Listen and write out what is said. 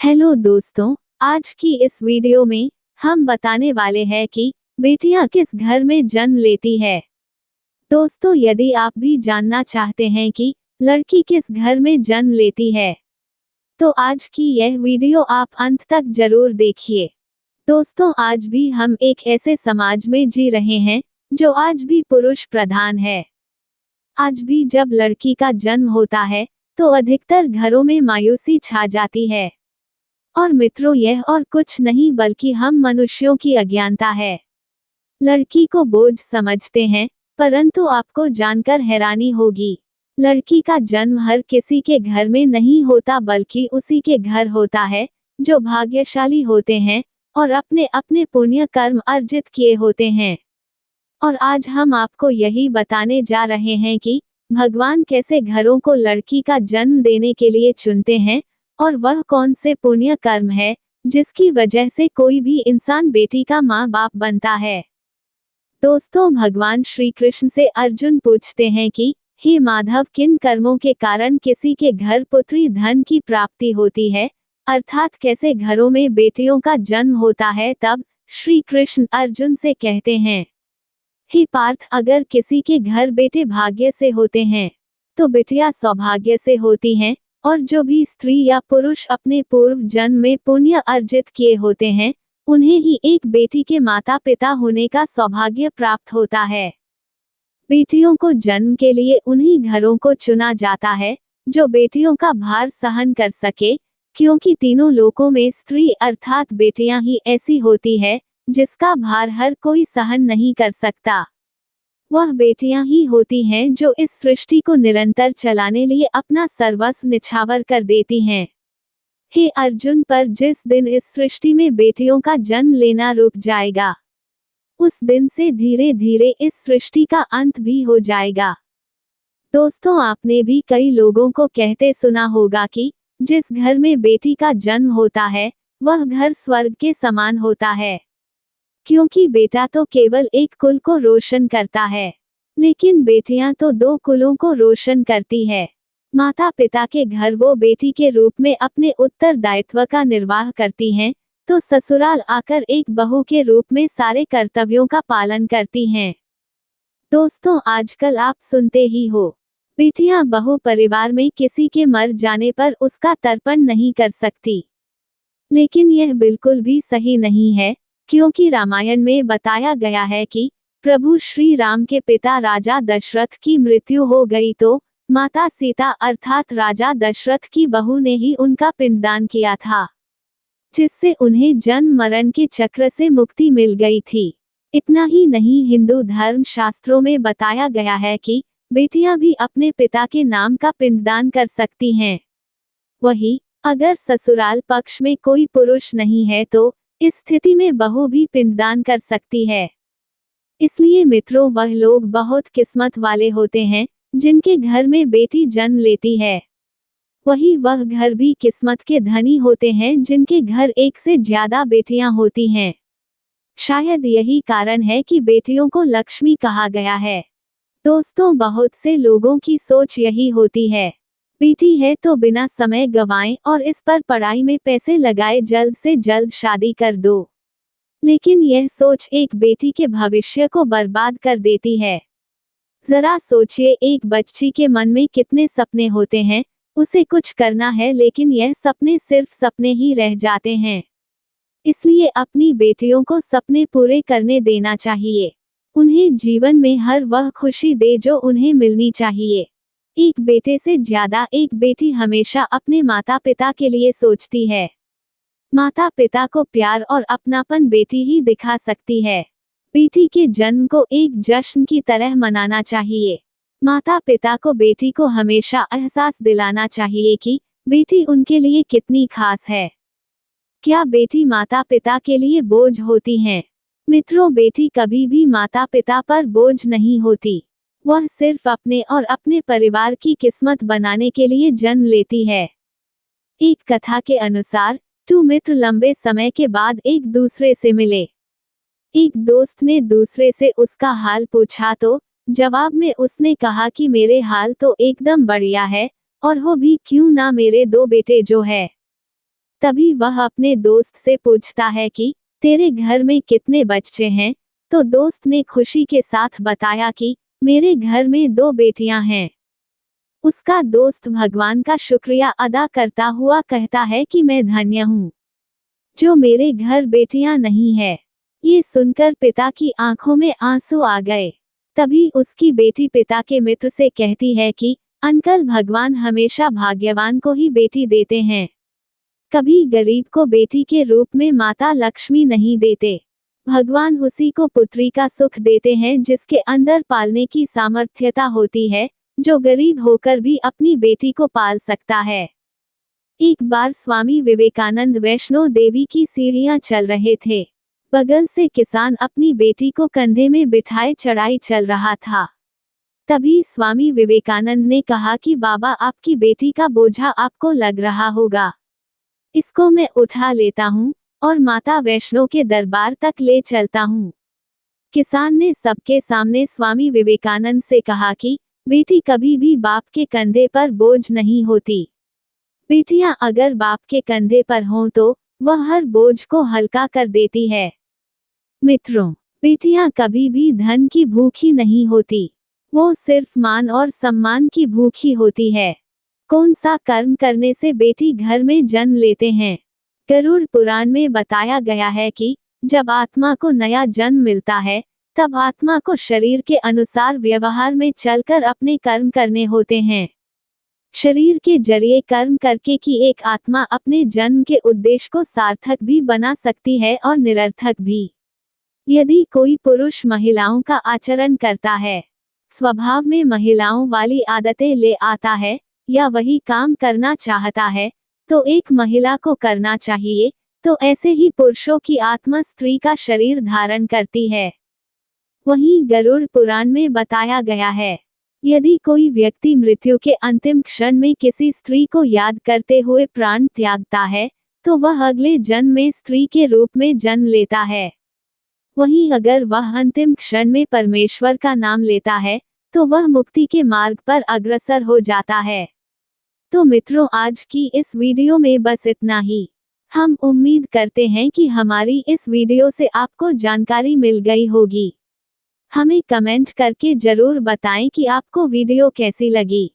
Hello दोस्तों, आज की इस वीडियो में हम बताने वाले हैं कि बेटियां किस घर में जन्म लेती है। दोस्तों, यदि आप भी जानना चाहते हैं कि लड़की किस घर में जन्म लेती है, तो आज की यह वीडियो आप अंत तक जरूर देखिए। दोस्तों, आज भी हम एक ऐसे समाज में जी रहे हैं जो आज भी पुरुष प्रधान है। आज भी जब लड़की का जन्म होता है तो अधिकतर घरों में मायूसी छा जाती है। और मित्रों, यह और कुछ नहीं बल्कि हम मनुष्यों की अज्ञानता है। लड़की को बोझ समझते हैं, परंतु आपको जानकर हैरानी होगी, लड़की का जन्म हर किसी के घर में नहीं होता बल्कि उसी के घर होता है जो भाग्यशाली होते हैं और अपने अपने पुण्य कर्म अर्जित किए होते हैं। और आज हम आपको यही बताने जा रहे हैं कि भगवान कैसे घरों को लड़की का जन्म देने के लिए चुनते हैं और वह कौन से पुण्य कर्म है जिसकी वजह से कोई भी इंसान बेटी का माँ बाप बनता है। दोस्तों, भगवान श्री कृष्ण से अर्जुन पूछते हैं कि हे माधव, किन कर्मों के कारण किसी के घर पुत्री धन की प्राप्ति होती है, अर्थात कैसे घरों में बेटियों का जन्म होता है। तब श्री कृष्ण अर्जुन से कहते हैं, हे पार्थ, अगर किसी के घर बेटे भाग्य से होते हैं तो बेटियां सौभाग्य से होती हैं, और जो भी स्त्री या पुरुष अपने पूर्व जन्म में पुण्य अर्जित किए होते हैं उन्हें ही एक बेटी के माता पिता होने का सौभाग्य प्राप्त होता है। बेटियों को जन्म के लिए उन्हीं घरों को चुना जाता है जो बेटियों का भार सहन कर सके, क्योंकि तीनों लोकों में स्त्री अर्थात बेटियां ही ऐसी होती है जिसका भार हर कोई सहन नहीं कर सकता। वह बेटियां ही होती हैं जो इस सृष्टि को निरंतर चलाने लिए अपना सर्वस्व निछावर कर देती हैं। हे अर्जुन, पर जिस दिन इस सृष्टि में बेटियों का जन्म लेना रुक जाएगा, उस दिन से धीरे धीरे इस सृष्टि का अंत भी हो जाएगा। दोस्तों, आपने भी कई लोगों को कहते सुना होगा कि जिस घर में बेटी का जन्म होता है वह घर स्वर्ग के समान होता है, क्योंकि बेटा तो केवल एक कुल को रोशन करता है, लेकिन बेटियां तो दो कुलों को रोशन करती है। माता पिता के घर वो बेटी के रूप में अपने उत्तरदायित्व का निर्वाह करती हैं, तो ससुराल आकर एक बहू के रूप में सारे कर्तव्यों का पालन करती हैं। दोस्तों, आजकल आप सुनते ही हो, बेटियां बहू परिवार में किसी के मर जाने पर उसका तर्पण नहीं कर सकती। लेकिन यह बिल्कुल भी सही नहीं है, क्योंकि रामायण में बताया गया है कि प्रभु श्री राम के पिता राजा दशरथ की मृत्यु हो गई तो माता सीता अर्थात राजा दशरथ की बहू ने ही उनका पिंडदान किया था, जिससे उन्हें जन्म मरण के चक्र से मुक्ति मिल गई थी। इतना ही नहीं, हिंदू धर्म शास्त्रों में बताया गया है कि बेटियां भी अपने पिता के नाम का पिंडदान कर सकती हैं। वही अगर ससुराल पक्ष में कोई पुरुष नहीं है तो इस स्थिति में बहू भी पिंडदान कर सकती है। इसलिए मित्रों, वह लोग बहुत किस्मत वाले होते हैं जिनके घर में बेटी जन्म लेती है। वही वह घर भी किस्मत के धनी होते हैं जिनके घर एक से ज्यादा बेटियां होती हैं। शायद यही कारण है कि बेटियों को लक्ष्मी कहा गया है। दोस्तों, बहुत से लोगों की सोच यही होती है, बेटी है तो बिना समय गवाएं और इस पर पढ़ाई में पैसे लगाए जल्द से जल्द शादी कर दो। लेकिन यह सोच एक बेटी के भविष्य को बर्बाद कर देती है। जरा सोचिए, एक बच्ची के मन में कितने सपने होते हैं, उसे कुछ करना है लेकिन यह सपने सिर्फ सपने ही रह जाते हैं। इसलिए अपनी बेटियों को सपने पूरे करने देना चाहिए। उन्हें जीवन में हर वह खुशी दे जो उन्हें मिलनी चाहिए। एक बेटे से ज्यादा एक बेटी हमेशा अपने माता पिता के लिए सोचती है। माता पिता को प्यार और अपनापन बेटी ही दिखा सकती है। बेटी के जन्म को एक जश्न की तरह मनाना चाहिए। माता पिता को बेटी को हमेशा एहसास दिलाना चाहिए कि बेटी उनके लिए कितनी खास है। क्या बेटी माता पिता के लिए बोझ होती हैं? मित्रों, बेटी कभी भी माता पिता पर बोझ नहीं होती। वह सिर्फ अपने और अपने परिवार की किस्मत बनाने के लिए जन्म लेती है। एक कथा के अनुसार 2 मित्र लंबे समय के बाद एक दूसरे से मिले। एक दोस्त ने दूसरे से उसका हाल पूछा तो जवाब में उसने कहा कि मेरे हाल तो एकदम बढ़िया है, और हो भी क्यों ना मेरे 2 बेटे जो है। तभी वह अपने दोस्त से पूछता है कि तेरे घर में कितने बच्चे हैं। तो दोस्त ने खुशी के साथ बताया कि मेरे घर में 2 बेटियां हैं। उसका दोस्त भगवान का शुक्रिया अदा करता हुआ कहता है कि मैं धन्य हूँ जो मेरे घर बेटियां नहीं है। ये सुनकर पिता की आंखों में आंसू आ गए। तभी उसकी बेटी पिता के मित्र से कहती है कि अंकल, भगवान हमेशा भाग्यवान को ही बेटी देते हैं, कभी गरीब को बेटी के रूप में माता लक्ष्मी नहीं देते। भगवान उसी को पुत्री का सुख देते हैं जिसके अंदर पालने की सामर्थ्यता होती है, जो गरीब होकर भी अपनी बेटी को पाल सकता है। एक बार स्वामी विवेकानंद वैष्णो देवी की सीढ़ियां चल रहे थे। बगल से किसान अपनी बेटी को कंधे में बिठाए चढ़ाई चल रहा था। तभी स्वामी विवेकानंद ने कहा कि बाबा, आपकी बेटी का बोझा आपको लग रहा होगा, इसको मैं उठा लेता हूँ और माता वैष्णो के दरबार तक ले चलता हूँ। किसान ने सबके सामने स्वामी विवेकानंद से कहा कि बेटी कभी भी बाप के कंधे पर बोझ नहीं होती। बेटियां अगर बाप के कंधे पर हों तो वह हर बोझ को हल्का कर देती है। मित्रों, बेटियां कभी भी धन की भूखी नहीं होती, वो सिर्फ मान और सम्मान की भूखी होती है। कौन सा कर्म करने से बेटी घर में जन्म लेते हैं? गरुड़ पुराण में बताया गया है कि जब आत्मा को नया जन्म मिलता है, तब आत्मा को शरीर के अनुसार व्यवहार में चलकर अपने कर्म करने होते हैं। शरीर के जरिए कर्म करके कि एक आत्मा अपने जन्म के उद्देश्य को सार्थक भी बना सकती है और निरर्थक भी। यदि कोई पुरुष महिलाओं का आचरण करता है, स्वभाव में महिलाओं वाली आदतें ले आता है या वही काम करना चाहता है, तो एक महिला को करना चाहिए, तो ऐसे ही पुरुषों की आत्मा स्त्री का शरीर धारण करती है। वहीं गरुड़ पुराण में बताया गया है, यदि कोई व्यक्ति मृत्यु के अंतिम क्षण में किसी स्त्री को याद करते हुए प्राण त्यागता है, तो वह अगले जन्म में स्त्री के रूप में जन्म लेता है। वहीं अगर वह अंतिम क्षण में परमेश्वर का नाम लेता है, तो वह मुक्ति के मार्ग पर अग्रसर हो जाता है। तो मित्रों, आज की इस वीडियो में बस इतना ही। हम उम्मीद करते हैं कि हमारी इस वीडियो से आपको जानकारी मिल गई होगी। हमें कमेंट करके जरूर बताएं कि आपको वीडियो कैसी लगी।